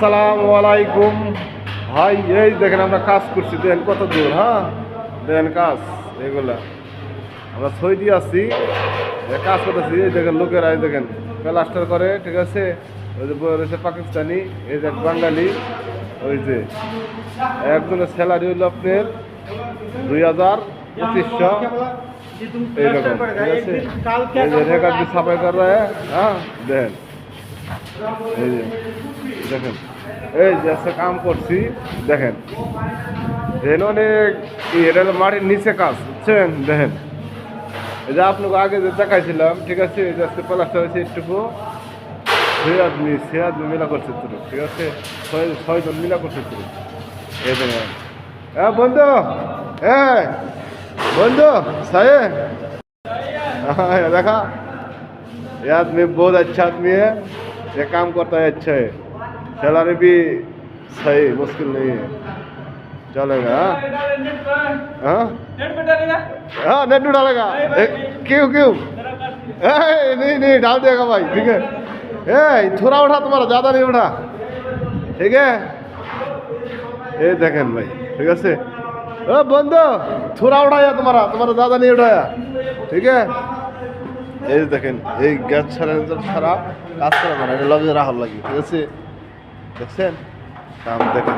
আসসালামু আলাইকুম ভাই। এই দেখেন আমরা কাজ করছি, দেখেন কত দূর। হ্যাঁ দেখেন কাজ এগুলা আমরা ছয় দিয়ে আসছি, কাজ করতেছি। এই দেখেন লোকেরা, এই দেখেন প্লাস্টার করে, ঠিক আছে। ওই যে বই রয়েছে পাকিস্তানি, এই যে বাঙালি। ওই যে একজনের স্যালারি হইল আপনার 2000-2500 এইরকম, ঠিক আছে। এই যে রেখার দিয়ে সাফাই করে। হ্যাঁ দেখেন, এই যে দেখেন, এই যে একটা কাম করছি দেখেন, দেখেন অনেক এটা মাটির নিচে কাজ, বুঝছেন। দেখেন এই যে আপনাকে আগে যে দেখাইছিলাম, ঠিক আছে। এই যে আজকে প্লাস্টার হয়েছে একটুকু, সে আদমি মিলা করছে তো, ঠিক আছে। ছয়জন মিলা করছে তো। এই দেখেন বন্ধু, बंधु सही है। हाँ देखा, ये आदमी बहुत अच्छा आदमी है, ये काम करता है अच्छा है, सैलरी भी सही, मुश्किल नहीं है, चलेगा। हाँ हाँ नेट भी डालेगा। क्यों क्यों नहीं नहीं डाल देगा भाई, ठीक है। थोड़ा उठा, तुम्हारा ज़्यादा नहीं उठा, ठीक है। ये देखें भाई, ठीक है। बंधु थोड़ा उठाया, तुम्हारा ज़्यादा नहीं उठाया, ठीक है। এই দেখেন এই গ্যাস ছাড়া কাজ করা যায় না, এটা লগে রাখার লাগে, ঠিক আছে। দেখছেন কাম দেখেন।